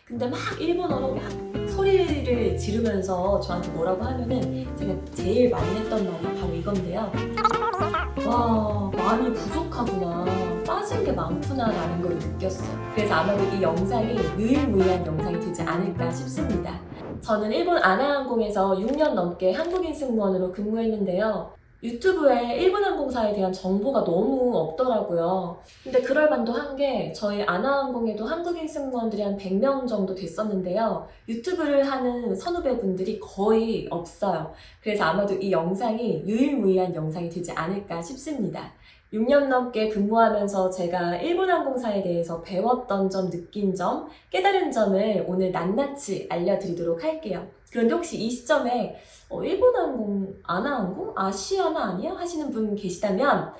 근데 막 일본어로 막 소리를 지르면서 저한테 뭐라고 하면은 제가 제일 많이 했던 말이 바로 이건데요. 와, 많이 부족하구나. 빠진 게 많구나 라는 걸 느꼈어요. 그래서 아마도 이 영상이 유일무이한 영상이 되지 않을까 싶습니다. 저는 일본 아나항공에서 6년 넘게 한국인 승무원으로 근무했는데요. 유튜브에 일본 항공사에 대한 정보가 너무 없더라고요. 근데 그럴 만도 한 게 저희 아나항공에도 한국인 승무원들이 한 100명 정도 됐었는데요. 유튜브를 하는 선후배분들이 거의 없어요. 그래서 아마도 이 영상이 유일무이한 영상이 되지 않을까 싶습니다. 6년 넘게 근무하면서 제가 일본 항공사에 대해서 배웠던 점, 느낀 점, 깨달은 점을 오늘 낱낱이 알려드리도록 할게요. 그런데 혹시 이 시점에 일본 항공, 아나항공? 아시아나 아니야? 하시는 분 계시다면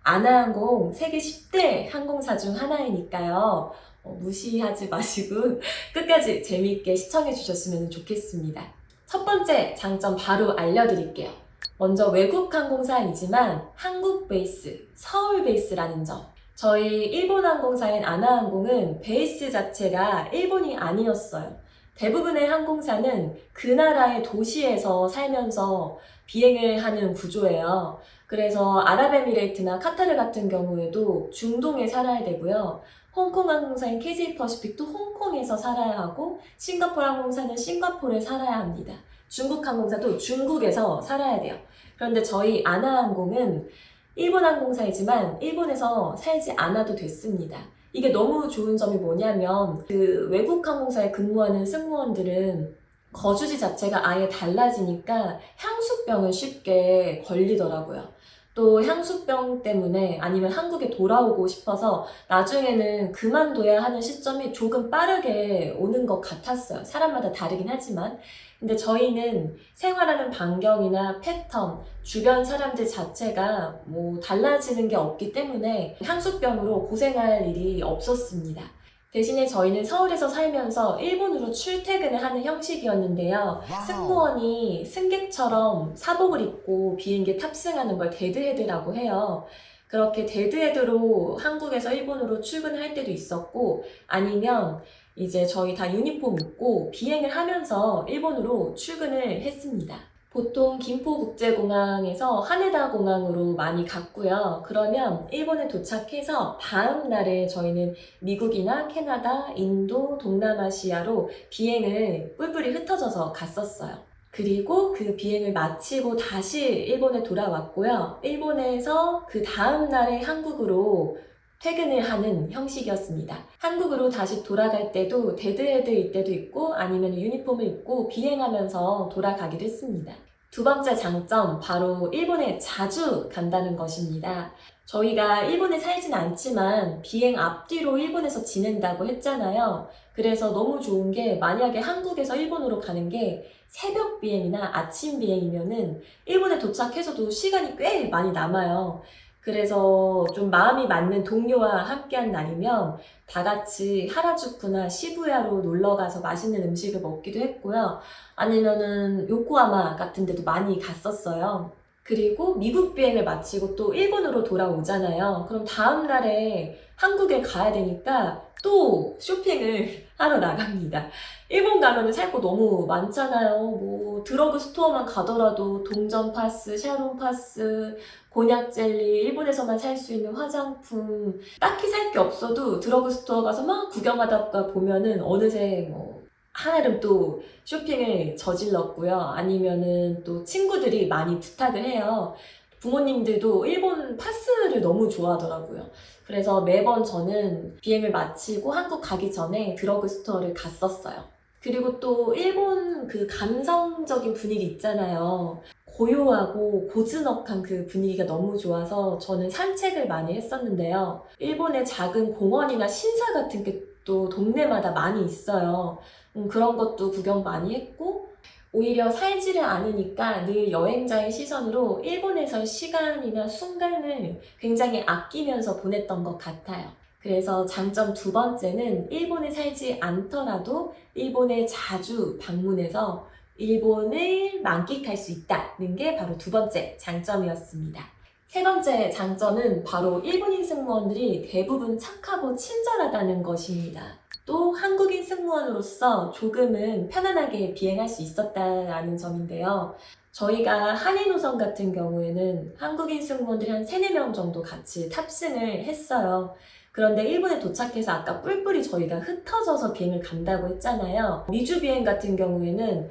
아나항공 세계 10대 항공사 중 하나이니까요. 무시하지 마시고 끝까지 재미있게 시청해 주셨으면 좋겠습니다. 첫 번째 장점 바로 알려드릴게요. 먼저 외국 항공사이지만 한국 베이스, 서울 베이스라는 점. 저희 일본 항공사인 아나항공은 베이스 자체가 일본이 아니었어요. 대부분의 항공사는 그 나라의 도시에서 살면서 비행을 하는 구조예요. 그래서 아랍에미레이트나 카타르 같은 경우에도 중동에 살아야 되고요. 홍콩 항공사인 KJ 퍼시픽도 홍콩에서 살아야 하고 싱가포르 항공사는 싱가포르에 살아야 합니다. 중국 항공사도 중국에서 살아야 돼요. 그런데 저희 아나항공은 일본 항공사이지만 일본에서 살지 않아도 됐습니다. 이게 너무 좋은 점이 뭐냐면 그 외국 항공사에 근무하는 승무원들은 거주지 자체가 아예 달라지니까 향수병을 쉽게 걸리더라고요. 또 향수병 때문에 아니면 한국에 돌아오고 싶어서 나중에는 그만둬야 하는 시점이 조금 빠르게 오는 것 같았어요. 사람마다 다르긴 하지만. 근데 저희는 생활하는 반경이나 패턴, 주변 사람들 자체가 뭐 달라지는 게 없기 때문에 향수병으로 고생할 일이 없었습니다. 대신에 저희는 서울에서 살면서 일본으로 출퇴근을 하는 형식이었는데요. 승무원이 승객처럼 사복을 입고 비행기에 탑승하는 걸 데드헤드라고 해요. 그렇게 데드헤드로 한국에서 일본으로 출근할 때도 있었고 아니면 이제 저희 다 유니폼 입고 비행을 하면서 일본으로 출근을 했습니다. 보통 김포국제공항에서 하네다 공항으로 많이 갔고요. 그러면 일본에 도착해서 다음 날에 저희는 미국이나 캐나다, 인도, 동남아시아로 비행을 뿔뿔이 흩어져서 갔었어요. 그리고 그 비행을 마치고 다시 일본에 돌아왔고요. 일본에서 그 다음 날에 한국으로 퇴근을 하는 형식이었습니다. 한국으로 다시 돌아갈 때도 데드헤드일 때도 있고 아니면 유니폼을 입고 비행하면서 돌아가기도 했습니다. 두 번째 장점, 바로 일본에 자주 간다는 것입니다. 저희가 일본에 살진 않지만 비행 앞뒤로 일본에서 지낸다고 했잖아요. 그래서 너무 좋은 게 만약에 한국에서 일본으로 가는 게 새벽 비행이나 아침 비행이면은 일본에 도착해서도 시간이 꽤 많이 남아요. 그래서 좀 마음이 맞는 동료와 함께한 날이면 다 같이 하라주쿠나 시부야로 놀러 가서 맛있는 음식을 먹기도 했고요. 아니면은 요코하마 같은 데도 많이 갔었어요. 그리고 미국 비행을 마치고 또 일본으로 돌아오잖아요. 그럼 다음 날에 한국에 가야 되니까 또 쇼핑을 하러 나갑니다. 일본 가면은 살 거 너무 많잖아요. 뭐 드러그 스토어만 가더라도 동전 파스, 샤론 파스, 곤약 젤리, 일본에서만 살 수 있는 화장품, 딱히 살 게 없어도 드러그 스토어 가서 막 구경하다가 보면은 어느새 뭐 한아름 또 쇼핑을 저질렀고요. 아니면은 또 친구들이 많이 부탁을 해요. 부모님들도 일본 파스를 너무 좋아하더라고요. 그래서 매번 저는 비행을 마치고 한국 가기 전에 드러그 스토어를 갔었어요. 그리고 또 일본 그 감성적인 분위기 있잖아요. 고요하고 고즈넉한 그 분위기가 너무 좋아서 저는 산책을 많이 했었는데요. 일본의 작은 공원이나 신사 같은 게 또 동네마다 많이 있어요. 그런 것도 구경 많이 했고 오히려 살지를 않으니까 늘 여행자의 시선으로 일본에서의 시간이나 순간을 굉장히 아끼면서 보냈던 것 같아요. 그래서 장점 두 번째는 일본에 살지 않더라도 일본에 자주 방문해서 일본을 만끽할 수 있다는 게 바로 두 번째 장점이었습니다. 세 번째 장점은 바로 일본인 승무원들이 대부분 착하고 친절하다는 것입니다. 또 한국인 승무원으로서 조금은 편안하게 비행할 수 있었다라는 점인데요. 저희가 한인호선 같은 경우에는 한국인 승무원들이 한 3, 4명 정도 같이 탑승을 했어요. 그런데 일본에 도착해서 아까 뿔뿔이 저희가 흩어져서 비행을 간다고 했잖아요. 미주 비행 같은 경우에는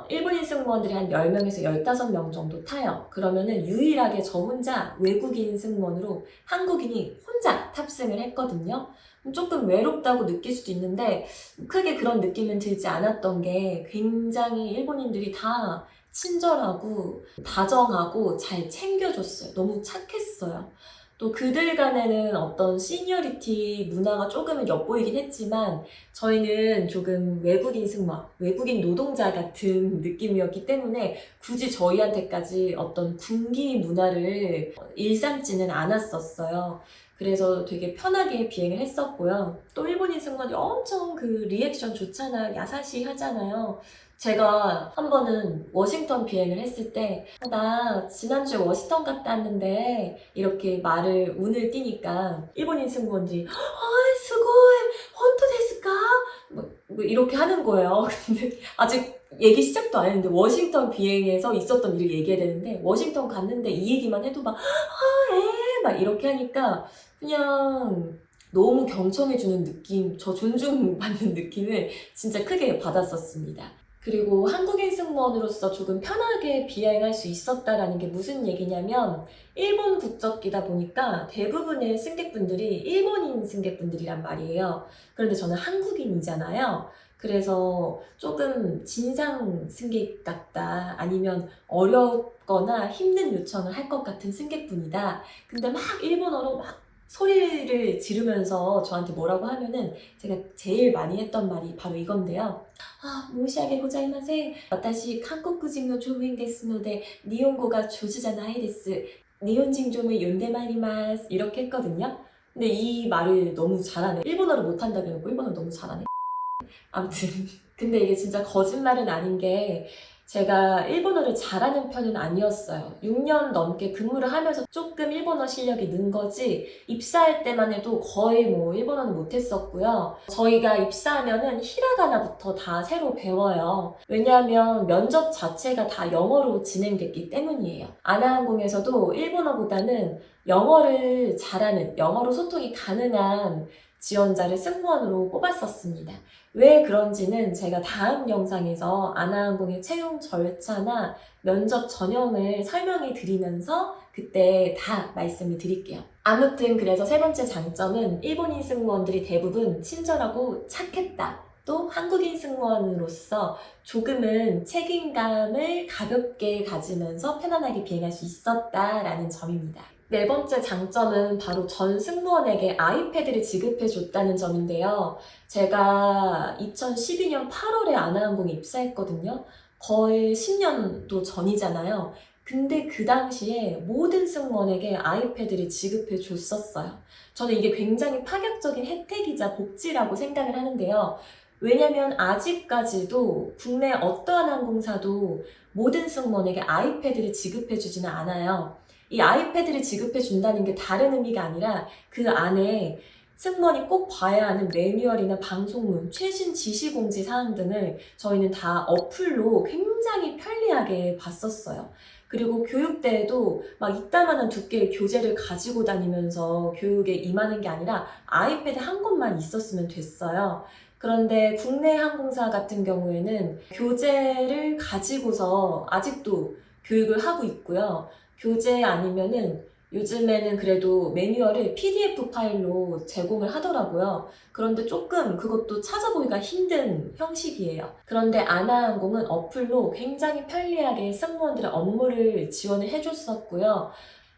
일본인 승무원들이 한 10명에서 15명 정도 타요. 그러면은 유일하게 저 혼자 외국인 승무원으로 한국인이 혼자 탑승을 했거든요. 조금 외롭다고 느낄 수도 있는데 크게 그런 느낌은 들지 않았던 게 굉장히 일본인들이 다 친절하고 다정하고 잘 챙겨줬어요. 너무 착했어요. 또 그들 간에는 어떤 시니어리티 문화가 조금은 엿보이긴 했지만 저희는 조금 외국인 승무원, 외국인 노동자 같은 느낌이었기 때문에 굳이 저희한테까지 어떤 군기 문화를 일삼지는 않았었어요. 그래서 되게 편하게 비행을 했었고요. 또 일본인 승무원이 엄청 그 리액션 좋잖아요. 야사시 하잖아요. 제가 한 번은 워싱턴 비행을 했을 때 나 지난주에 워싱턴 갔다 왔는데 이렇게 말을 운을 띄니까 일본인 승무원들이 스고이 혼토 데스까? 뭐 이렇게 하는 거예요. 근데 아직 얘기 시작도 안 했는데 워싱턴 비행에서 있었던 일을 얘기해야 되는데 워싱턴 갔는데 이 얘기만 해도 막 이렇게 하니까 그냥 너무 경청해주는 느낌, 저 존중받는 느낌을 진짜 크게 받았었습니다. 그리고 한국인 승무원으로서 조금 편하게 비행할 수 있었다라는 게 무슨 얘기냐면 일본 국적이다 보니까 대부분의 승객분들이 일본인 승객분들이란 말이에요. 그런데 저는 한국인이잖아요. 그래서 조금 진상 승객 같다, 아니면 어렵거나 힘든 요청을 할 것 같은 승객분이다. 근데 막 일본어로 막 소리를 지르면서 저한테 뭐라고 하면은 제가 제일 많이 했던 말이 바로 이건데요. 모시하게 고자이마세. 와타시 한국인の乗務員ですので 니혼고가 조주잖아이 데스. 니혼진 좀을 연대마리마스. 이렇게 했거든요. 근데 이 말을 너무 잘하네. 일본어를 못한다고 해놓고 일본어 너무 잘하네. 아무튼 근데 이게 진짜 거짓말은 아닌 게 제가 일본어를 잘하는 편은 아니었어요. 6년 넘게 근무를 하면서 조금 일본어 실력이 는 거지 입사할 때만 해도 거의 뭐 일본어는 못했었고요. 저희가 입사하면은 히라가나부터 다 새로 배워요. 왜냐하면 면접 자체가 다 영어로 진행됐기 때문이에요. 아나항공에서도 일본어보다는 영어를 잘하는, 영어로 소통이 가능한 지원자를 승무원으로 뽑았었습니다. 왜 그런지는 제가 다음 영상에서 아나항공의 채용 절차나 면접 전형을 설명해 드리면서 그때 다 말씀을 드릴게요. 아무튼 그래서 세 번째 장점은 일본인 승무원들이 대부분 친절하고 착했다. 또 한국인 승무원으로서 조금은 책임감을 가볍게 가지면서 편안하게 비행할 수 있었다라는 점입니다. 네 번째 장점은 바로 전 승무원에게 아이패드를 지급해 줬다는 점인데요. 제가 2012년 8월에 아나항공에 입사했거든요. 거의 10년도 전이잖아요. 근데 그 당시에 모든 승무원에게 아이패드를 지급해 줬었어요. 저는 이게 굉장히 파격적인 혜택이자 복지라고 생각을 하는데요. 왜냐면 아직까지도 국내 어떠한 항공사도 모든 승무원에게 아이패드를 지급해 주지는 않아요. 이 아이패드를 지급해 준다는 게 다른 의미가 아니라 그 안에 승무원이 꼭 봐야 하는 매뉴얼이나 방송문, 최신 지시공지 사항 등을 저희는 다 어플로 굉장히 편리하게 봤었어요. 그리고 교육대에도 막 이따만한 두께의 교재를 가지고 다니면서 교육에 임하는 게 아니라 아이패드 한 권만 있었으면 됐어요. 그런데 국내 항공사 같은 경우에는 교재를 가지고서 아직도 교육을 하고 있고요. 교재 아니면은 요즘에는 그래도 매뉴얼을 PDF 파일로 제공을 하더라고요. 그런데 조금 그것도 찾아보기가 힘든 형식이에요. 그런데 아나항공은 어플로 굉장히 편리하게 승무원들의 업무를 지원을 해줬었고요.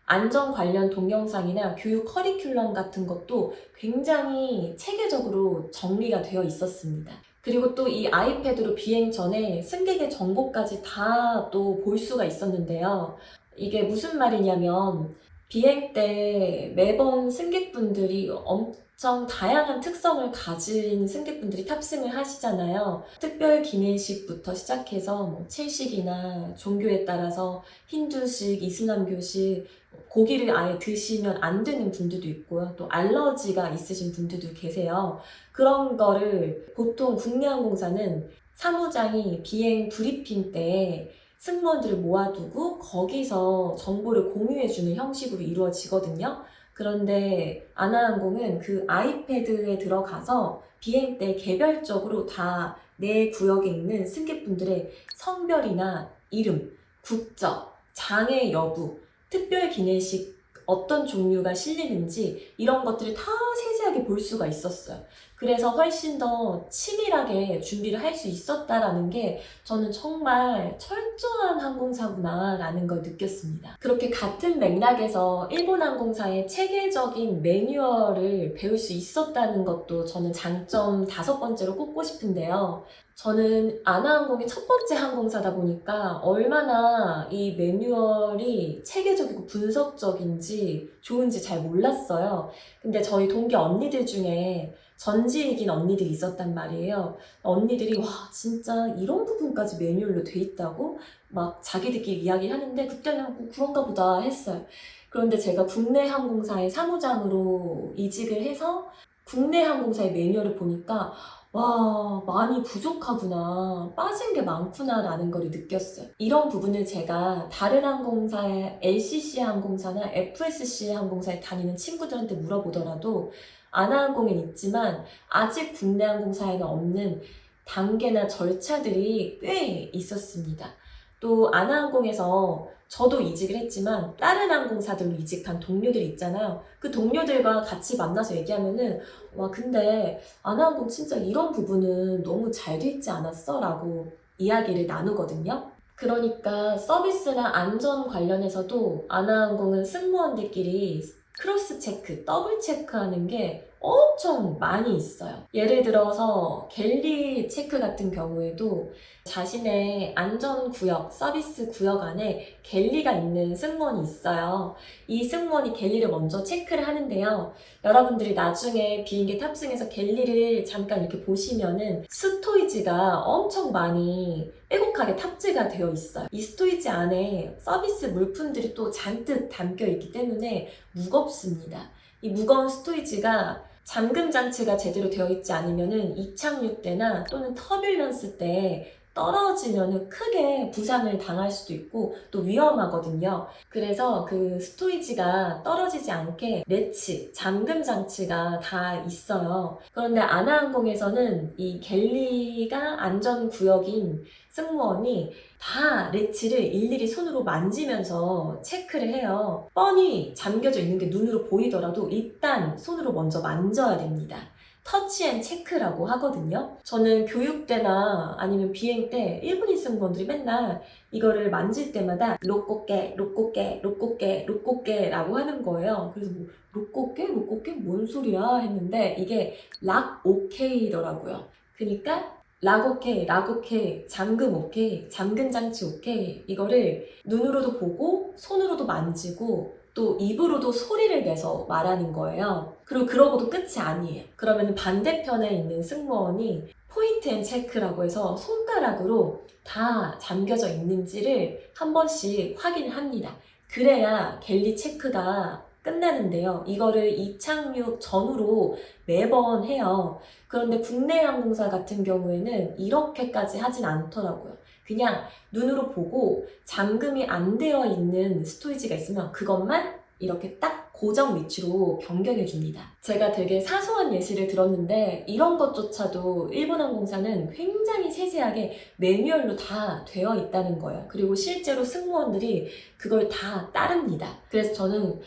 안전 관련 동영상이나 교육 커리큘럼 같은 것도 굉장히 체계적으로 정리가 되어 있었습니다. 그리고 또 이 아이패드로 비행 전에 승객의 정보까지 다 또 볼 수가 있었는데요. 이게 무슨 말이냐면 비행 때 매번 승객분들이 엄청 다양한 특성을 가진 승객분들이 탑승을 하시잖아요. 특별 기내식부터 시작해서 뭐 채식이나 종교에 따라서 힌두식, 이슬람교식, 고기를 아예 드시면 안 되는 분들도 있고요. 또 알러지가 있으신 분들도 계세요. 그런 거를 보통 국내항공사는 사무장이 비행 브리핑 때 승무원들을 모아두고 거기서 정보를 공유해주는 형식으로 이루어지거든요. 그런데 아나항공은 그 아이패드에 들어가서 비행 때 개별적으로 다 내 구역에 있는 승객분들의 성별이나 이름, 국적, 장애 여부, 특별 기내식 어떤 종류가 실리는지 이런 것들을 다 세세하게 볼 수가 있었어요. 그래서 훨씬 더 치밀하게 준비를 할 수 있었다라는 게 저는 정말 철저한 항공사구나라는 걸 느꼈습니다. 그렇게 같은 맥락에서 일본 항공사의 체계적인 매뉴얼을 배울 수 있었다는 것도 저는 장점 5번째로 꼽고 싶은데요. 저는 아나항공이 첫 번째 항공사다 보니까 얼마나 이 매뉴얼이 체계적이고 분석적인지 좋은지 잘 몰랐어요. 근데 저희 동기 언니들 중에 전지익인 언니들이 있었단 말이에요. 언니들이 와 진짜 이런 부분까지 매뉴얼로 돼 있다고? 막 자기들끼리 이야기하는데 그때는 뭐 그런가 보다 했어요. 그런데 제가 국내 항공사의 사무장으로 이직을 해서 국내 항공사의 매뉴얼을 보니까 와, 많이 부족하구나. 빠진 게 많구나라는 걸 느꼈어요. 이런 부분을 제가 다른 항공사의 LCC 항공사나 FSC 항공사에 다니는 친구들한테 물어보더라도 아나항공엔 있지만 아직 국내 항공사에는 없는 단계나 절차들이 꽤 있었습니다. 또 아나항공에서 저도 이직을 했지만 다른 항공사들로 이직한 동료들 있잖아요. 그 동료들과 같이 만나서 얘기하면은 와 근데 아나항공 진짜 이런 부분은 너무 잘 돼 있지 않았어? 라고 이야기를 나누거든요. 그러니까 서비스나 안전 관련해서도 아나항공은 승무원들끼리 크로스 체크, 더블 체크하는 게 엄청 많이 있어요. 예를 들어서 갤리 체크 같은 경우에도 자신의 안전구역, 서비스 구역 안에 갤리가 있는 승무원이 있어요. 이 승무원이 갤리를 먼저 체크를 하는데요. 여러분들이 나중에 비행기 탑승해서 갤리를 잠깐 이렇게 보시면은 스토이지가 엄청 많이 빼곡하게 탑재가 되어 있어요. 이 스토이지 안에 서비스 물품들이 또 잔뜩 담겨 있기 때문에 무겁습니다. 이 무거운 스토이지가 잠금 장치가 제대로 되어 있지 않으면은 이착륙 때나 또는 터뷸런스 때 떨어지면은 크게 부상을 당할 수도 있고 또 위험하거든요. 그래서 그 스토이지가 떨어지지 않게 레치, 잠금 장치가 다 있어요. 그런데 아나항공에서는 이 갤리가 안전구역인 승무원이 다 레치를 일일이 손으로 만지면서 체크를 해요. 뻔히 잠겨져 있는 게 눈으로 보이더라도 일단 손으로 먼저 만져야 됩니다. 터치 앤 체크라고 하거든요. 저는 교육 때나 아니면 비행 때 일본인 승무원들이 맨날 이거를 만질 때마다 로꼬깨, 로꼬깨, 로꼬깨, 로꼬깨라고 하는 거예요. 그래서 뭐 로꼬깨? 로꼬깨? 뭔 소리야? 했는데 이게 락 오케이더라고요. 그러니까 락 오케이, 락 오케이, 잠금 오케이, 잠금 장치 오케이 이거를 눈으로도 보고 손으로도 만지고 또 입으로도 소리를 내서 말하는 거예요. 그리고 그러고도 끝이 아니에요. 그러면 반대편에 있는 승무원이 포인트 앤 체크라고 해서 손가락으로 다 잠겨져 있는지를 한 번씩 확인을 합니다. 그래야 갤리 체크가 끝나는데요. 이거를 이착륙 전후로 매번 해요. 그런데 국내 항공사 같은 경우에는 이렇게까지 하진 않더라고요. 그냥 눈으로 보고 잠금이 안 되어 있는 스토리지가 있으면 그것만 이렇게 딱 고정 위치로 변경해 줍니다. 제가 되게 사소한 예시를 들었는데 이런 것조차도 일본 항공사는 굉장히 세세하게 매뉴얼로 다 되어 있다는 거예요. 그리고 실제로 승무원들이 그걸 다 따릅니다. 그래서 저는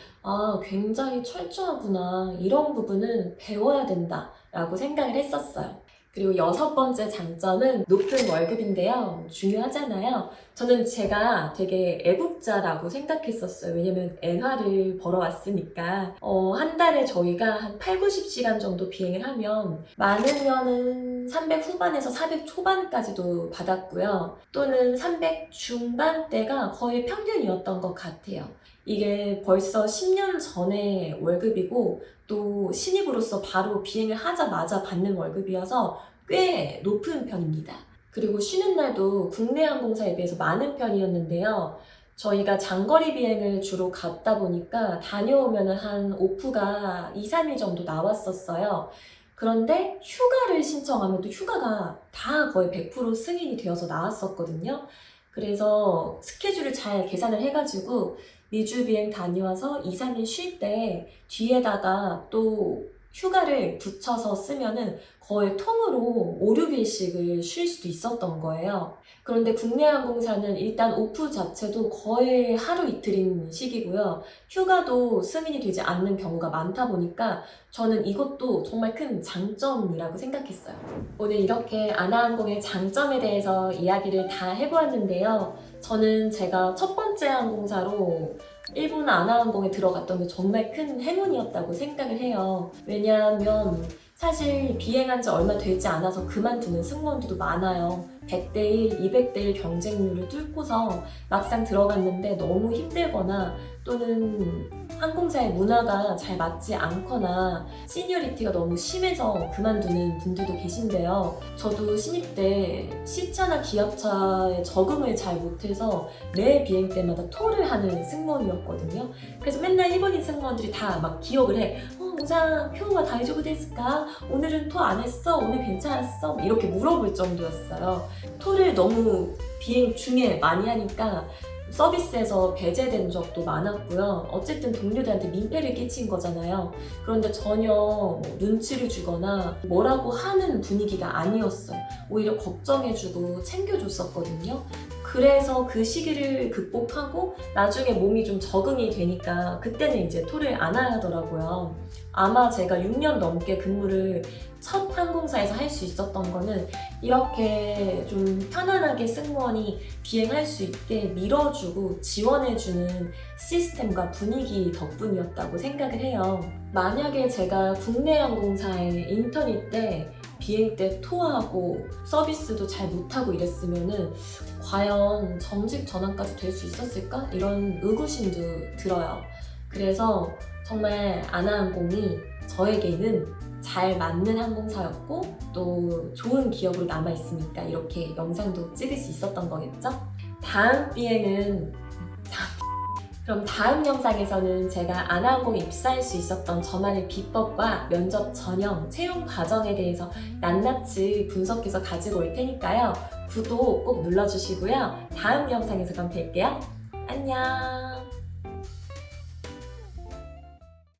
굉장히 철저하구나. 이런 부분은 배워야 된다 라고 생각을 했었어요. 그리고 6번째 장점은 높은 월급인데요. 중요하잖아요. 저는 제가 되게 애국자라고 생각했었어요. 왜냐면 엔화를 벌어왔으니까. 한 달에 저희가 한 8, 90시간 정도 비행을 하면 많으면은 300 후반에서 400 초반까지도 받았고요. 또는 300 중반대가 거의 평균이었던 것 같아요. 이게 벌써 10년 전의 월급이고 또 신입으로서 바로 비행을 하자마자 받는 월급이어서 꽤 높은 편입니다. 그리고 쉬는 날도 국내 항공사에 비해서 많은 편이었는데요. 저희가 장거리 비행을 주로 갔다 보니까 다녀오면 한 오프가 2, 3일 정도 나왔었어요. 그런데 휴가를 신청하면 또 휴가가 다 거의 100% 승인이 되어서 나왔었거든요. 그래서 스케줄을 잘 계산을 해가지고 미주 비행 다녀와서 2, 3일 쉴 때 뒤에다가 또 휴가를 붙여서 쓰면은 거의 통으로 5, 6일씩을 쉴 수도 있었던 거예요. 그런데 국내 항공사는 일단 오프 자체도 거의 하루 이틀인 시기고요. 휴가도 승인이 되지 않는 경우가 많다 보니까 저는 이것도 정말 큰 장점이라고 생각했어요. 오늘 이렇게 아나항공의 장점에 대해서 이야기를 다 해보았는데요. 저는 제가 첫 번째 항공사로 일본 아나항공에 들어갔던 게 정말 큰 행운이었다고 생각을 해요. 왜냐하면 사실 비행한 지 얼마 되지 않아서 그만두는 승무원들도 많아요. 100대 1, 200대 1 경쟁률을 뚫고서 막상 들어갔는데 너무 힘들거나 또는 항공사의 문화가 잘 맞지 않거나 시니어리티가 너무 심해서 그만두는 분들도 계신데요. 저도 신입 때 시차나 기압차에 적응을 잘 못해서 매 비행 때마다 토를 하는 승무원이었거든요. 그래서 맨날 일본인 승무원들이 다 막 기억을 해. 우상, 표가 다이조부 됐을까? 오늘은 토 안 했어? 오늘 괜찮았어? 이렇게 물어볼 정도였어요. 토를 너무 비행 중에 많이 하니까 서비스에서 배제된 적도 많았고요. 어쨌든 동료들한테 민폐를 끼친 거잖아요. 그런데 전혀 눈치를 주거나 뭐라고 하는 분위기가 아니었어요. 오히려 걱정해주고 챙겨줬었거든요. 그래서 그 시기를 극복하고 나중에 몸이 좀 적응이 되니까 그때는 이제 토를 안 하더라고요. 아마 제가 6년 넘게 근무를 첫 항공사에서 할 수 있었던 거는 이렇게 좀 편안하게 승무원이 비행할 수 있게 밀어주고 지원해주는 시스템과 분위기 덕분이었다고 생각을 해요. 만약에 제가 국내 항공사에 인턴일 때 비행 때 토하고 서비스도 잘 못하고 이랬으면은 과연 정직 전환까지 될 수 있었을까? 이런 의구심도 들어요. 그래서 정말 아나항공이 저에게는 잘 맞는 항공사였고 또 좋은 기억으로 남아있으니까 이렇게 영상도 찍을 수 있었던 거겠죠? 그럼 다음 영상에서는 제가 아나항공에 입사할 수 있었던 저만의 비법과 면접 전형, 채용 과정에 대해서 낱낱이 분석해서 가지고 올 테니까요. 구독 꼭 눌러주시고요. 다음 영상에서 그럼 뵐게요. 안녕.